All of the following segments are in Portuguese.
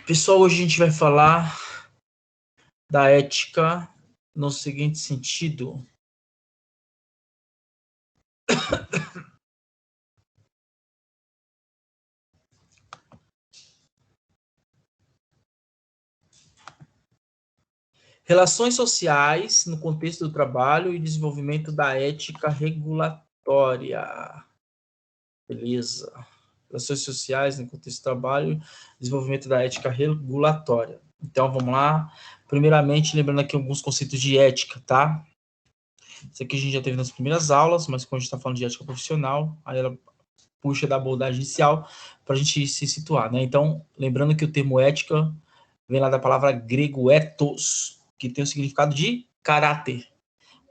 Pessoal, hoje a gente vai falar da ética no seguinte sentido. Relações sociais no contexto do trabalho e desenvolvimento da ética regulatória. Beleza. Relações sociais no contexto do trabalho e desenvolvimento da ética regulatória. Então, vamos lá. Primeiramente, lembrando aqui alguns conceitos de ética, tá? Isso aqui a gente já teve nas primeiras aulas, mas quando a gente está falando de ética profissional, aí ela puxa da abordagem inicial para a gente se situar, né? Então, lembrando que o termo ética vem lá da palavra grego ethos, que tem o significado de caráter,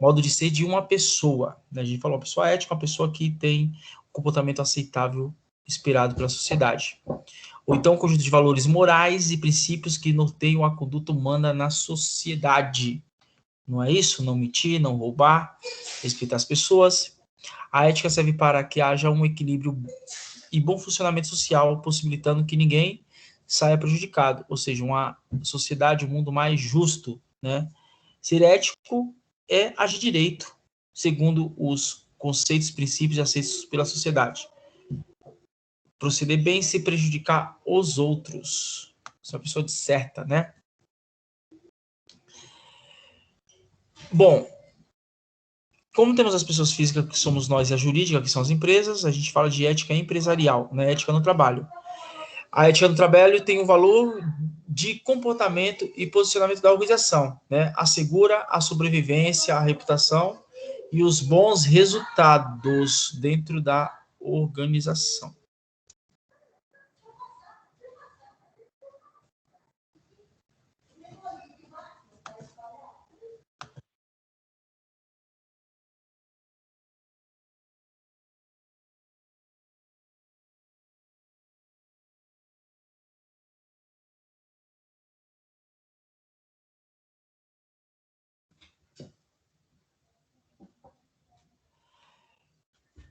modo de ser de uma pessoa, né? A gente falou, uma pessoa ética, uma pessoa que tem um comportamento aceitável esperado pela sociedade. Ou então um conjunto de valores morais e princípios que norteiam a conduta humana na sociedade. Não é isso? Não mentir, não roubar, respeitar as pessoas. A ética serve para que haja um equilíbrio e bom funcionamento social, possibilitando que ninguém saia prejudicado, ou seja, uma sociedade, um mundo mais justo, né? Ser ético é agir direito, segundo os conceitos e princípios aceitos pela sociedade. Proceder bem sem prejudicar os outros. Ser uma pessoa de certa, né? Bom, como temos as pessoas físicas, que somos nós, e a jurídica, que são as empresas, a gente fala de ética empresarial, né? Ética no trabalho. A ética do trabalho tem um valor de comportamento e posicionamento da organização, né? Assegura a sobrevivência, a reputação e os bons resultados dentro da organização.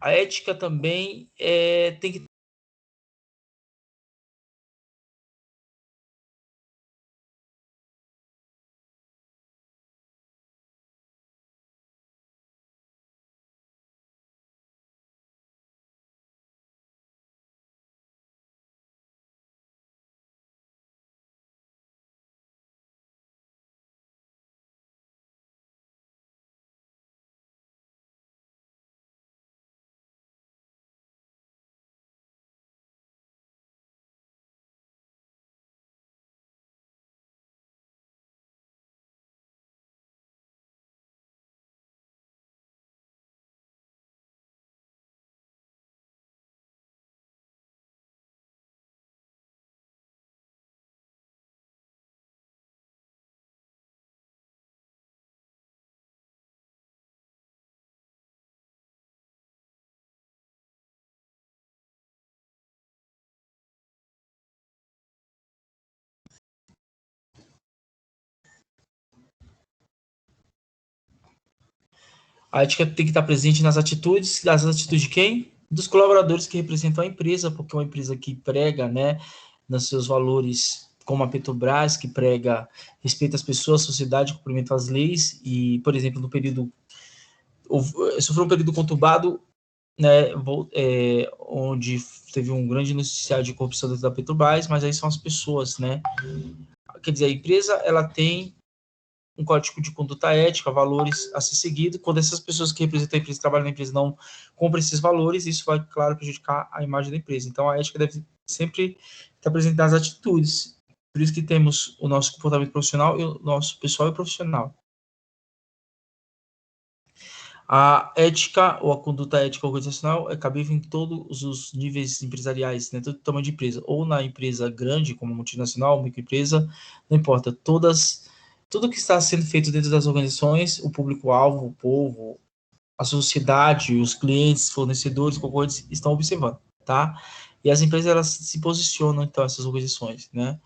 A ética também tem que A ética tem que estar presente nas atitudes. Das atitudes de quem? Dos colaboradores que representam a empresa, porque é uma empresa que prega, né, nos seus valores, como a Petrobras, que prega respeito às pessoas, à sociedade, cumprimento às leis, e, por exemplo, no período sofreu um período conturbado, né, onde teve um grande noticiário de corrupção dentro da Petrobras, mas aí são as pessoas, né? Quer dizer, a empresa, ela tem um código de conduta ética, valores a ser seguido. Quando essas pessoas que representam a empresa, trabalham na empresa, não cumprem esses valores, isso vai, claro, prejudicar a imagem da empresa. Então, a ética deve sempre estar presente nas atitudes. Por isso que temos o nosso comportamento profissional e o nosso pessoal e profissional. A ética ou a conduta ética organizacional é cabível em todos os níveis empresariais, né, todo tamanho de empresa, ou na empresa grande, como multinacional, microempresa, não importa, tudo que está sendo feito dentro das organizações, o público-alvo, o povo, a sociedade, os clientes, fornecedores, concorrentes estão observando, tá? E as empresas, elas se posicionam, então, essas organizações, né,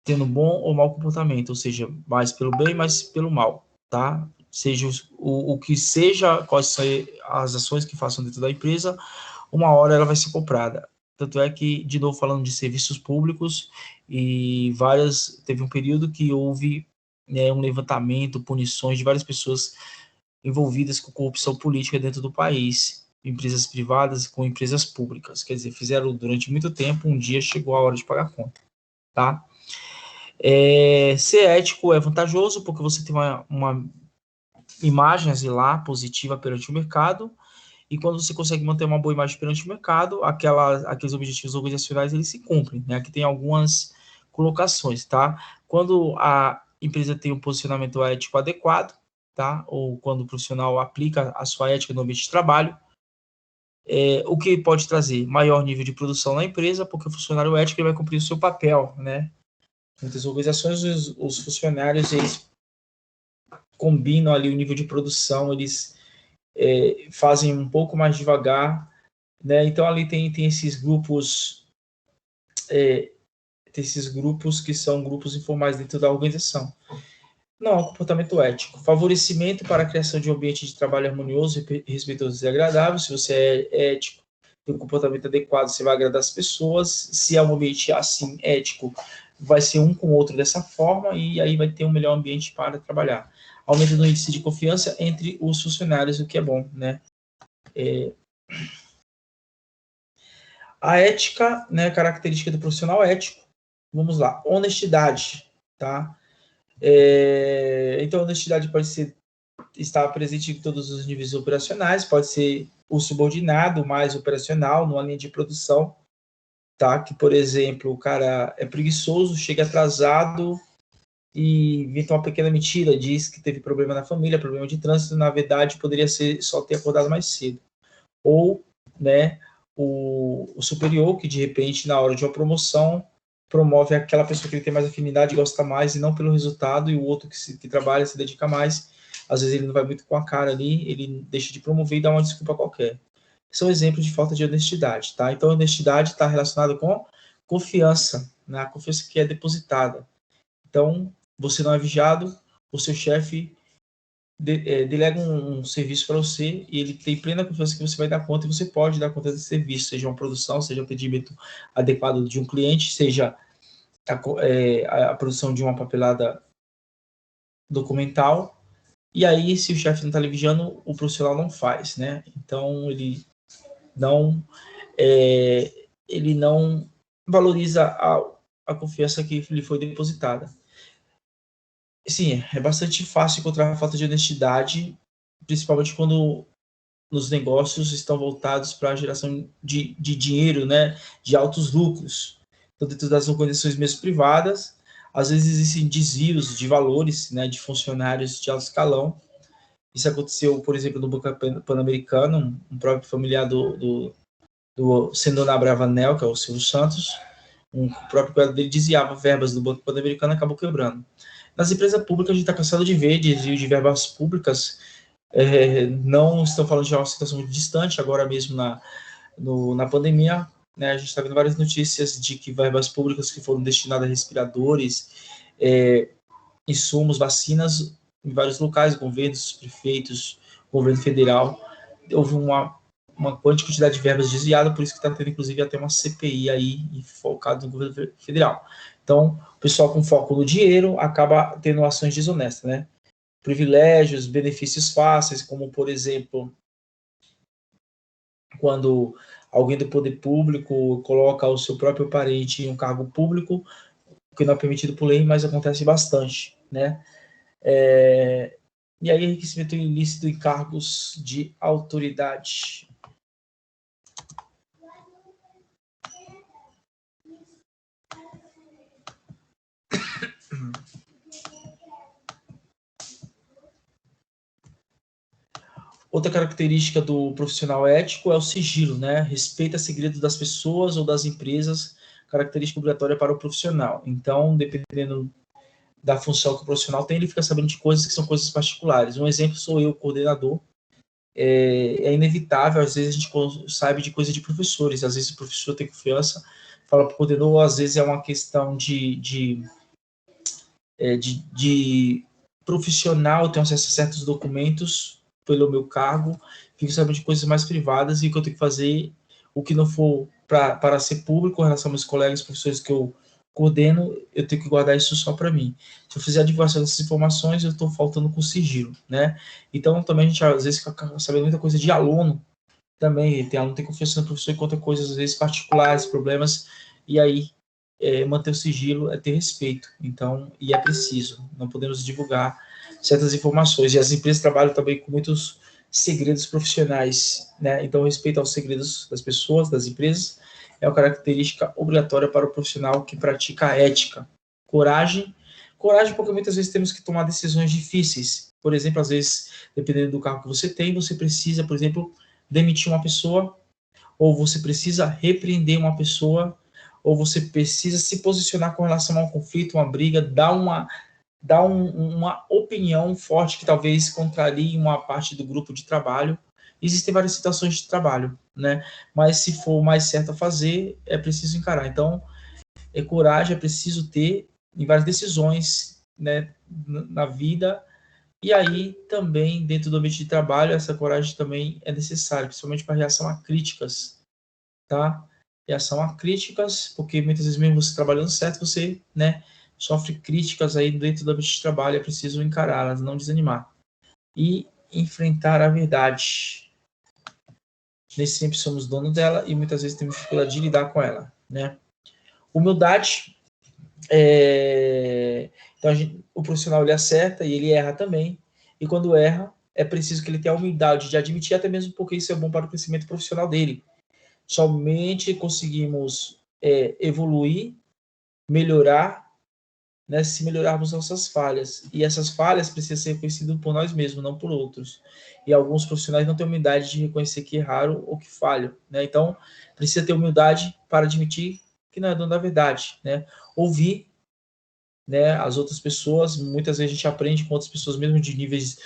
tendo bom ou mau comportamento, ou seja, mais pelo bem, mais pelo mal, tá? Seja o que seja, quais são as ações que façam dentro da empresa, uma hora ela vai ser comprada. Tanto é que, de novo, falando de serviços públicos, teve um período que houve, né, um levantamento, punições de várias pessoas envolvidas com corrupção política dentro do país, empresas privadas com empresas públicas. Quer dizer, fizeram durante muito tempo, um dia chegou a hora de pagar a conta, tá? Ser ético é vantajoso porque você tem uma imagem, assim, lá, positiva perante o mercado, e quando você consegue manter uma boa imagem perante o mercado, aqueles objetivos organizacionais, eles se cumprem, né? Aqui tem algumas colocações, tá? Quando a empresa tem um posicionamento ético adequado, tá? Ou quando o profissional aplica a sua ética no ambiente de trabalho, o que pode trazer maior nível de produção na empresa, porque o funcionário ético ele vai cumprir o seu papel, né? Muitas organizações, os funcionários, eles combinam ali o nível de produção, eles fazem um pouco mais devagar, né? Então ali tem esses grupos, que são grupos informais dentro da organização. Não é um comportamento ético. Favorecimento para a criação de um ambiente de trabalho harmonioso, respeitoso e agradável. Se você é ético, tem um comportamento adequado, você vai agradar as pessoas. Se é um ambiente assim, ético, vai ser um com o outro dessa forma, e aí vai ter um melhor ambiente para trabalhar. Aumento do índice de confiança entre os funcionários, o que é bom, né? A ética, né, característica do profissional ético. Vamos lá, honestidade, tá? Então, a honestidade pode estar presente em todos os níveis operacionais, pode ser o subordinado mais operacional, numa linha de produção, tá? Que, por exemplo, o cara é preguiçoso, chega atrasado e inventa uma pequena mentira, diz que teve problema na família, problema de trânsito, na verdade poderia ser só ter acordado mais cedo. Ou, né, o superior, que de repente, na hora de uma promoção, promove aquela pessoa que ele tem mais afinidade, gosta mais, e não pelo resultado, e o outro que trabalha, se dedica mais, às vezes ele não vai muito com a cara ali, ele deixa de promover e dá uma desculpa qualquer. São exemplos de falta de honestidade, tá? Então, a honestidade está relacionada com confiança, né? A confiança que é depositada. Então, você não é vigiado, o seu chefe delega um serviço para você e ele tem plena confiança que você vai dar conta, e você pode dar conta desse serviço, seja uma produção, seja um atendimento adequado de um cliente, seja a produção de uma papelada documental. E aí, se o chefe não está lhe vigiando, o profissional não faz, né? Então, não, ele não valoriza a confiança que lhe foi depositada. Sim, é bastante fácil encontrar a falta de honestidade, principalmente quando nos negócios estão voltados para a geração de dinheiro, né, de altos lucros. Então, dentro das organizações mesmo privadas, às vezes existem desvios de valores, né, de funcionários de alto escalão. Isso aconteceu, por exemplo, no Banco Pan-Americano, um próprio familiar do senador Abravanel, que é o Silvio Santos, um próprio criador dele desviava verbas do Banco Pan-Americano e acabou quebrando. Nas empresas públicas, a gente está cansado de ver desvio de verbas públicas. Não estão falando de uma situação muito distante, agora mesmo na pandemia, né, a gente está vendo várias notícias de que verbas públicas que foram destinadas a respiradores, insumos, vacinas, em vários locais, governos, prefeitos, governo federal, houve uma quantidade de verbas desviada, por isso que está tendo, inclusive, até uma CPI aí focada no governo federal. Então, o pessoal com foco no dinheiro acaba tendo ações desonestas, né? Privilégios, benefícios fáceis, como, por exemplo, quando alguém do poder público coloca o seu próprio parente em um cargo público, o que não é permitido por lei, mas acontece bastante, né? E aí, enriquecimento ilícito em cargos de autoridade. Outra característica do profissional ético é o sigilo, né? Respeita segredos das pessoas ou das empresas, característica obrigatória para o profissional. Então, dependendo da função que o profissional tem, ele fica sabendo de coisas que são coisas particulares. Um exemplo sou eu, coordenador. É inevitável, às vezes a gente sabe de coisa de professores, às vezes o professor tem confiança, fala para o coordenador, às vezes é uma questão de profissional, tenho acesso a certos documentos pelo meu cargo, fico sabendo de coisas mais privadas, e o que eu tenho que fazer, o que não for para ser público, em relação aos meus colegas, professores que eu coordeno, eu tenho que guardar isso só para mim. Se eu fizer a divulgação dessas informações, eu estou faltando com sigilo, né? Então, também a gente, às vezes, fica sabendo muita coisa de aluno, também, tem aluno que tem confiança no professor e conta coisas, às vezes, particulares, problemas, e aí, manter o sigilo é ter respeito, então, e é preciso, não podemos divulgar certas informações, e as empresas trabalham também com muitos segredos profissionais, né? Então, respeito aos segredos das pessoas, das empresas, é uma característica obrigatória para o profissional que pratica a ética. Coragem porque muitas vezes temos que tomar decisões difíceis. Por exemplo, às vezes, dependendo do cargo que você tem, você precisa, por exemplo, demitir uma pessoa, ou você precisa repreender uma pessoa, ou você precisa se posicionar com relação a um conflito, uma briga, dar uma opinião forte que talvez contrarie uma parte do grupo de trabalho. Existem várias situações de trabalho, né? Mas se for o mais certo a fazer, é preciso encarar. Então, coragem é preciso ter em várias decisões, né, na vida. E aí, também, dentro do ambiente de trabalho, essa coragem também é necessária, principalmente para reação a críticas, tá? Reação a críticas, porque muitas vezes mesmo você trabalhando certo, você, né, sofre críticas aí dentro do ambiente de trabalho, é preciso encará-las, não desanimar. E enfrentar a verdade. Nem sempre somos dono dela e muitas vezes temos dificuldade de lidar com ela, né? Humildade. Então, o profissional ele acerta e ele erra também. E quando erra, é preciso que ele tenha a humildade de admitir, até mesmo porque isso é bom para o crescimento profissional dele. Somente conseguimos evoluir, melhorar, né, se melhorarmos nossas falhas. E essas falhas precisam ser reconhecidas por nós mesmos, não por outros. E alguns profissionais não têm humildade de reconhecer que erraram ou que falham, né? Então, precisa ter humildade para admitir que não é dono da verdade, né? Ouvir, né, as outras pessoas. Muitas vezes a gente aprende com outras pessoas, mesmo de níveis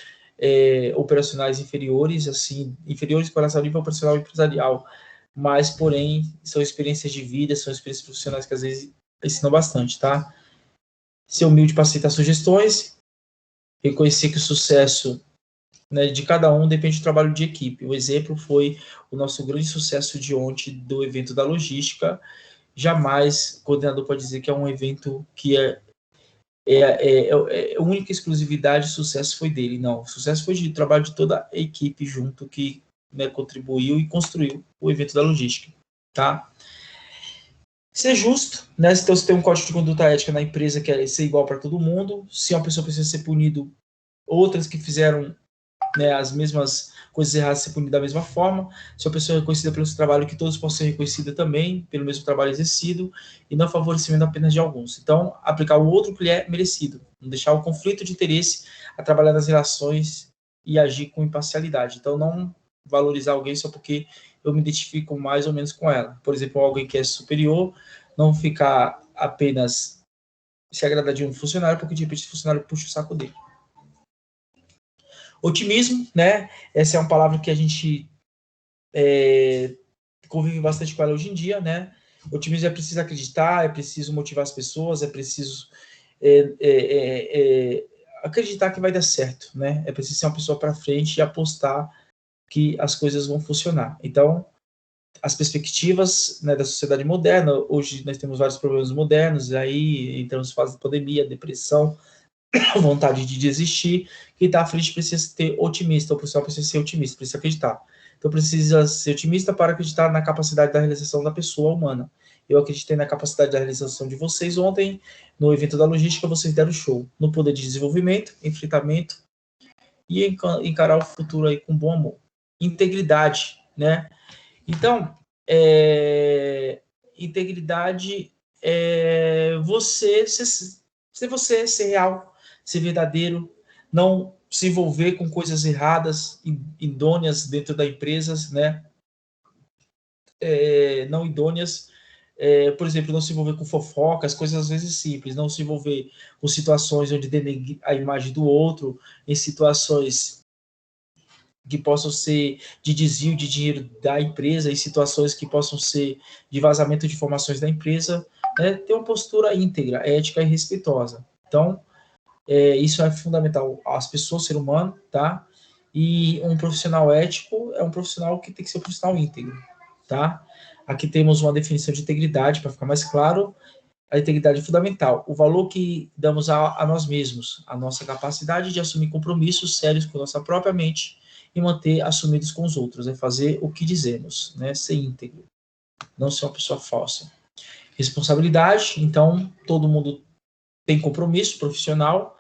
operacionais inferiores, assim, inferiores para o nível operacional empresarial, mas, porém, são experiências de vida, são experiências profissionais que às vezes ensinam bastante, tá? Ser humilde para aceitar sugestões, reconhecer que o sucesso, né, de cada um depende do trabalho de equipe. O exemplo foi o nosso grande sucesso de ontem do evento da logística. Jamais o coordenador pode dizer que é um evento que a única exclusividade de sucesso foi dele. Não, o sucesso foi de trabalho de toda a equipe junto que, né, contribuiu e construiu o evento da logística, tá? Ser justo, né? Então, se tem um código de conduta ética na empresa que é ser igual para todo mundo, se uma pessoa precisa ser punido, outras que fizeram, né, as mesmas coisas erradas ser punidas da mesma forma, se a pessoa é reconhecida pelo seu trabalho, que todos possam ser reconhecidos também pelo mesmo trabalho exercido, e não favorecimento apenas de alguns. Então, aplicar o outro que lhe é merecido, não deixar o conflito de interesse a trabalhar nas relações e agir com imparcialidade. Então, não valorizar alguém só porque eu me identifico mais ou menos com ela. Por exemplo, alguém que é superior, não ficar apenas se agradar de um funcionário, porque de repente o funcionário puxa o saco dele. Otimismo, né? Essa é uma palavra que a gente convive bastante com ela hoje em dia, né? Otimismo é preciso acreditar, é preciso motivar as pessoas, é preciso acreditar que vai dar certo, né? É preciso ser uma pessoa para frente e apostar que as coisas vão funcionar. Então, as perspectivas, né, da sociedade moderna, hoje nós temos vários problemas modernos, aí entramos em fase de pandemia, depressão, vontade de desistir. Quem está à frente precisa ter otimista, o profissional precisa ser otimista, precisa acreditar. Então precisa ser otimista para acreditar na capacidade da realização da pessoa humana. Eu acreditei na capacidade da realização de vocês ontem, no evento da logística, vocês deram show. No poder de desenvolvimento, enfrentamento e encarar o futuro aí com bom amor. Integridade, né? Então, integridade é você ser real, ser verdadeiro, não se envolver com coisas erradas, idôneas dentro da empresa, né? Não idôneas, por exemplo, não se envolver com fofocas, coisas às vezes simples, não se envolver com situações onde denegre a imagem do outro, em situações que possam ser de desvio de dinheiro da empresa, em situações que possam ser de vazamento de informações da empresa, né? Ter uma postura íntegra, ética e respeitosa. Então, isso é fundamental. As pessoas, ser humano, tá? E um profissional ético é um profissional que tem que ser um profissional íntegro, tá? Aqui temos uma definição de integridade, para ficar mais claro. A integridade é fundamental, o valor que damos a nós mesmos, a nossa capacidade de assumir compromissos sérios com a nossa própria mente e manter assumidos com os outros, é fazer o que dizemos, né? Ser íntegro, não ser uma pessoa falsa. Responsabilidade, então, todo mundo tem compromisso profissional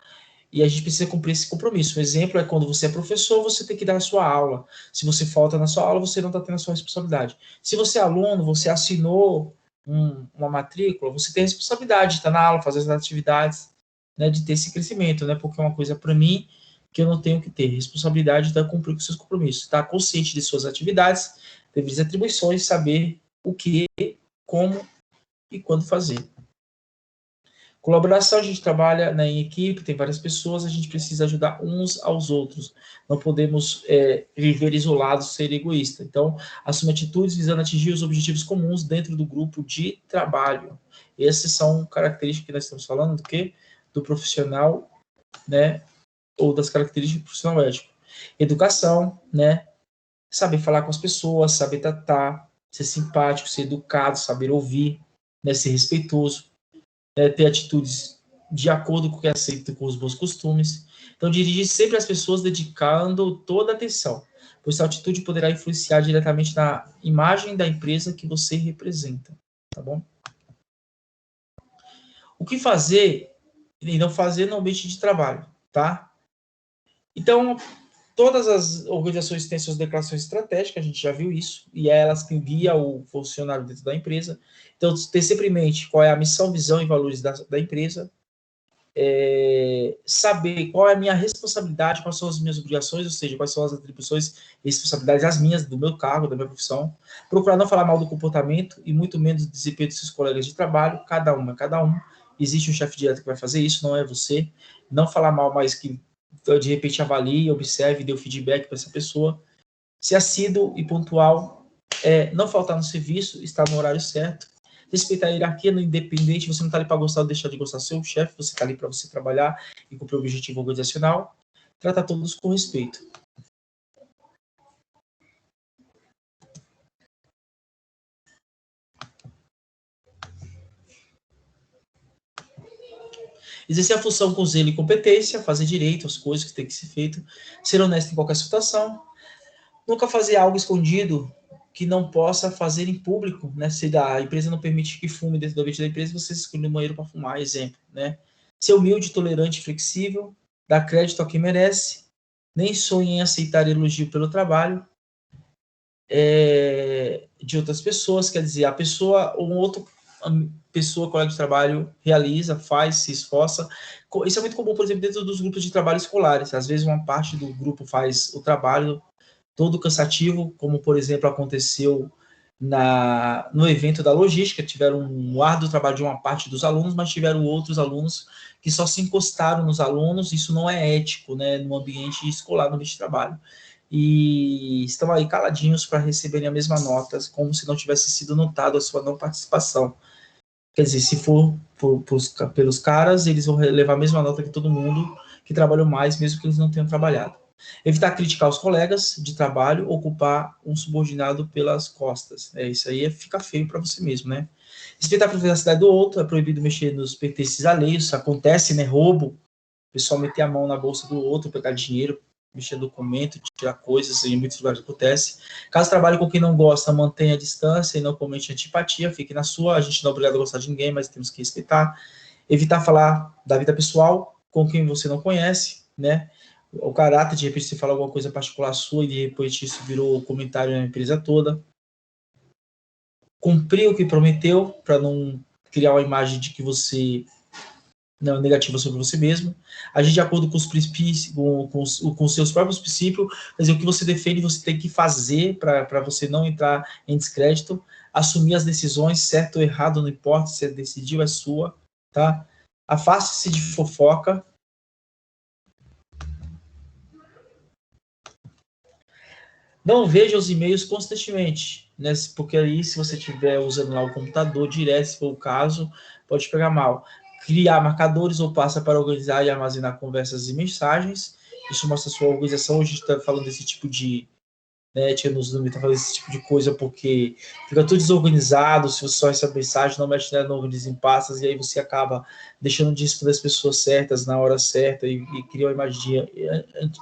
e a gente precisa cumprir esse compromisso. Um exemplo é quando você é professor, você tem que dar a sua aula. Se você falta na sua aula, você não está tendo a sua responsabilidade. Se você é aluno, você assinou uma matrícula, você tem a responsabilidade de estar na aula, fazer as atividades, né, de ter esse crescimento, né, porque é uma coisa para mim que eu não tenho que ter, responsabilidade de cumprir com seus compromissos, estar consciente de suas atividades, deveres e atribuições, saber o que, como e quando fazer. Colaboração, a gente trabalha, né, em equipe, tem várias pessoas, a gente precisa ajudar uns aos outros. Não podemos viver isolados, ser egoísta. Então, assumir atitudes visando atingir os objetivos comuns dentro do grupo de trabalho. Essas são características que nós estamos falando do quê? Do profissional, né, ou das características do profissional ético. Educação, né, saber falar com as pessoas, saber tratar, ser simpático, ser educado, saber ouvir, né, ser respeitoso. Ter atitudes de acordo com o que é aceito com os bons costumes. Então, dirigir sempre as pessoas dedicando toda a atenção, pois essa atitude poderá influenciar diretamente na imagem da empresa que você representa, tá bom? O que fazer e não fazer no ambiente de trabalho, tá? Então, todas as organizações têm suas declarações estratégicas, a gente já viu isso, e é elas que guiam o funcionário dentro da empresa. Então, ter sempre em mente qual é a missão, visão e valores da empresa, saber qual é a minha responsabilidade, quais são as minhas obrigações, ou seja, quais são as atribuições e responsabilidades, as minhas, do meu cargo, da minha profissão. Procurar não falar mal do comportamento e muito menos do desempenho dos seus colegas de trabalho, cada um é cada um. Existe um chefe direto que vai fazer isso, não é você. Não falar mal, mas que de repente avalie, observe, dê o feedback para essa pessoa. Ser assíduo e pontual, não faltar no serviço, estar no horário certo. Respeitar a hierarquia, no independente, você não está ali para gostar ou deixar de gostar do seu chefe, você está ali para você trabalhar e cumprir o objetivo organizacional. Tratar todos com respeito. Exercer a função com zelo e competência, fazer direito às coisas que tem que ser feito, ser honesto em qualquer situação, nunca fazer algo escondido que não possa fazer em público, né? Se a empresa não permite que fume dentro do ambiente da empresa, você se esconde no banheiro para fumar, exemplo, né? Ser humilde, tolerante, flexível, dar crédito a quem merece, nem sonhe em aceitar elogio pelo trabalho de outras pessoas, quer dizer, a pessoa ou pessoa, colega de trabalho, realiza, faz, se esforça. Isso é muito comum, por exemplo, dentro dos grupos de trabalho escolares. Às vezes uma parte do grupo faz o trabalho todo cansativo, como, por exemplo, aconteceu no evento da logística, tiveram um árduo trabalho de uma parte dos alunos, mas tiveram outros alunos que só se encostaram nos alunos, isso não é ético, né, no ambiente escolar, no ambiente de trabalho. E estão aí caladinhos para receberem a mesma nota, como se não tivesse sido notado a sua não participação. Quer dizer, se for pelos caras, eles vão levar a mesma nota que todo mundo que trabalhou mais, mesmo que eles não tenham trabalhado. Evitar criticar os colegas de trabalho, ocupar um subordinado pelas costas. Isso aí fica feio para você mesmo, né? Respeitar a privacidade do outro, é proibido mexer nos pertences alheios, acontece, né? Roubo, o pessoal meter a mão na bolsa do outro, pegar dinheiro, mexer documento, tirar coisas, em muitos lugares acontece. Caso trabalhe com quem não gosta, mantenha a distância e não comente antipatia, fique na sua, a gente não é obrigado a gostar de ninguém, mas temos que respeitar. Evitar falar da vida pessoal com quem você não conhece, né? O caráter, de repente você fala alguma coisa particular sua e de repente isso virou comentário na empresa toda. Cumprir o que prometeu, para não criar uma imagem de que você não é negativa sobre você mesmo. Agir de acordo com os princípios, com os seus próprios princípios, quer dizer, o que você defende, você tem que fazer para você não entrar em descrédito. Assumir as decisões, certo ou errado, não importa, se decidiu, é sua, tá? Afaste-se de fofoca. Não veja os e-mails constantemente, né? Porque aí, se você estiver usando lá o computador direto, se for o caso, pode pegar mal. Criar marcadores ou passa para organizar e armazenar conversas e mensagens. Isso mostra a sua organização. Hoje a gente está falando desse tipo de né, ética nos não fazer esse tipo de coisa, porque fica tudo desorganizado, se você só recebe mensagem, não mexe nada, não organiza em pastas, e aí você acaba deixando de responder as pessoas certas na hora certa e cria uma imagem de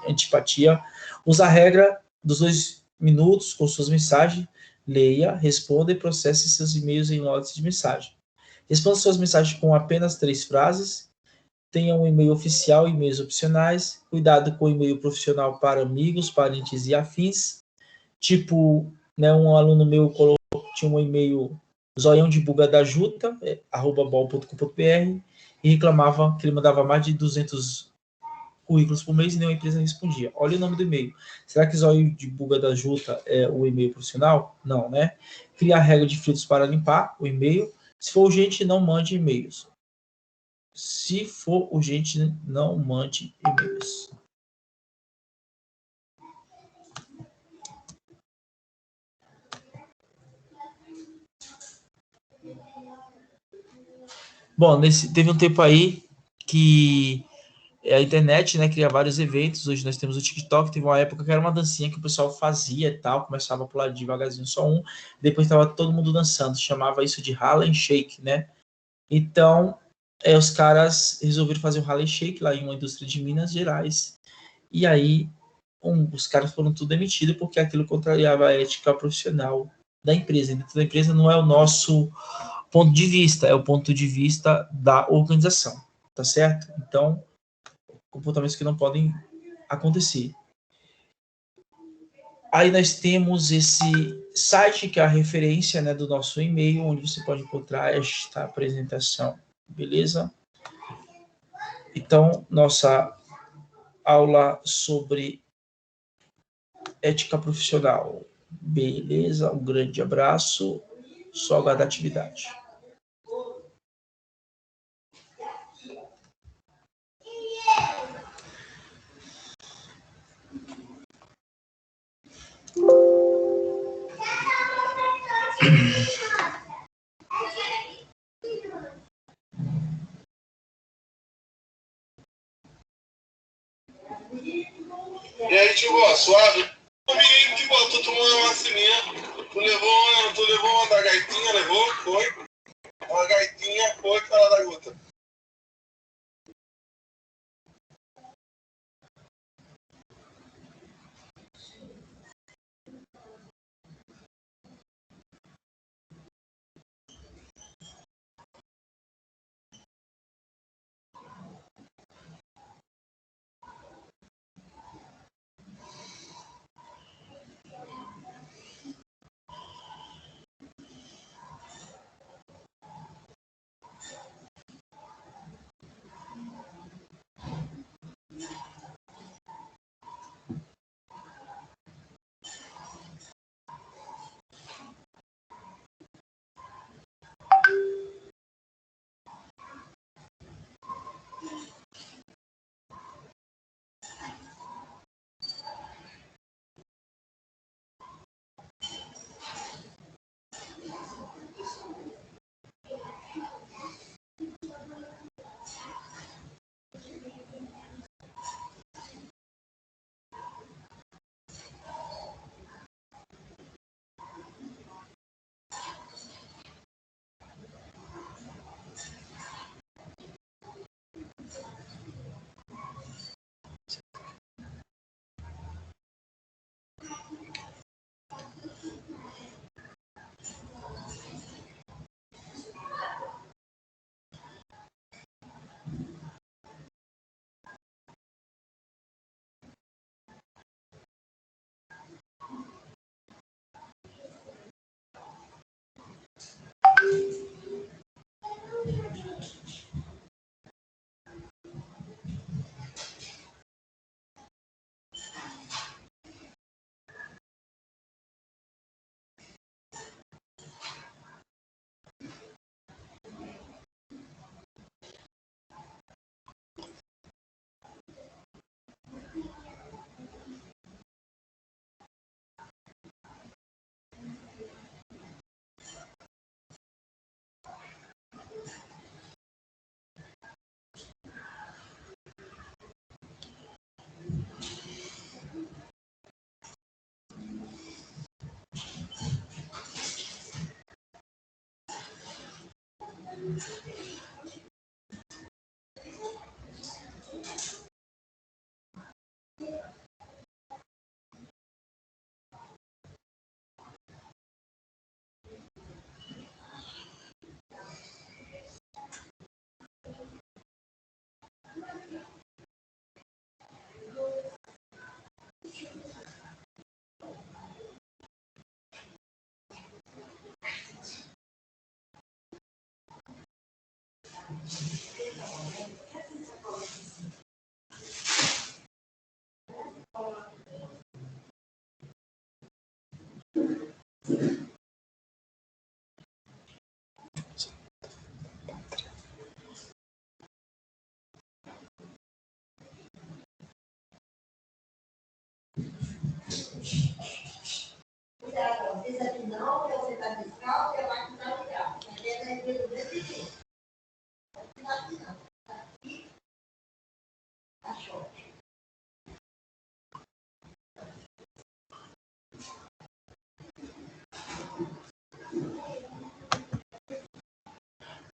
antipatia. Usa a regra dos 2 minutos com suas mensagens, leia, responda e processe seus e-mails em lotes de mensagem. Responda suas mensagens com apenas 3 frases. Tenha um e-mail oficial e e-mails opcionais. Cuidado com o e-mail profissional para amigos, parentes e afins. Tipo, né, um aluno meu tinha um e-mail zoião de buga da juta, @bol.com.br, e reclamava que ele mandava mais de 200 currículos por mês e nenhuma empresa respondia. Olha o nome do e-mail. Será que zóio de buga da juta é o e-mail profissional? Não, né? Criar regra de filtros para limpar o e-mail. Se for urgente, não mande e-mails. Se for urgente, não mande e-mails. Bom, teve um tempo aí que a internet, né, cria vários eventos. Hoje nós temos o TikTok. Teve uma época que era uma dancinha que o pessoal fazia e tal, começava a pular devagarzinho só um, depois estava todo mundo dançando. Chamava isso de Harlem Shake, né? Então, os caras resolveram fazer um Harlem Shake lá em uma indústria de Minas Gerais. E aí, os caras foram tudo demitidos porque aquilo contrariava a ética profissional da empresa. Dentro da empresa não é o nosso ponto de vista, é o ponto de vista da organização, tá certo? Então, comportamentos que não podem acontecer. Aí nós temos esse site que é a referência, né, do nosso e-mail, onde você pode encontrar esta apresentação, beleza? Então, nossa aula sobre ética profissional, beleza? Um grande abraço, só aguardar a atividade. E aí, tio, suave? Tio, tô tomando uma vacininha. Tu levou uma da gaitinha, levou? Foi? Uma gaitinha, foi, que tava da gota.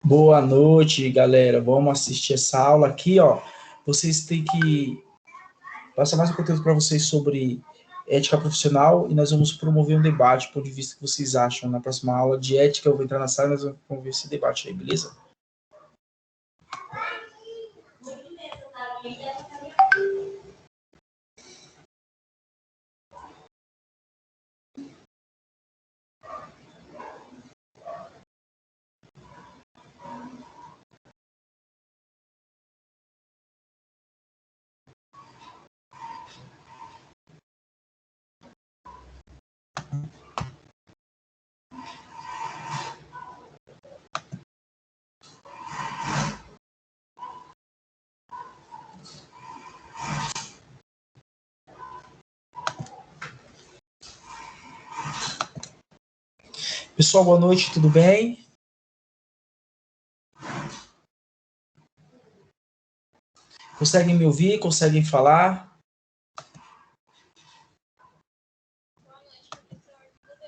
Boa noite, galera. Vamos assistir essa aula aqui, ó. Vocês têm que passar mais um conteúdo para vocês sobre ética profissional e nós vamos promover um debate, por ponto de vista que vocês acham. Na próxima aula de ética, eu vou entrar na sala e nós vamos promover esse debate aí, beleza? Pessoal, boa noite, tudo bem? Conseguem me ouvir? Conseguem falar?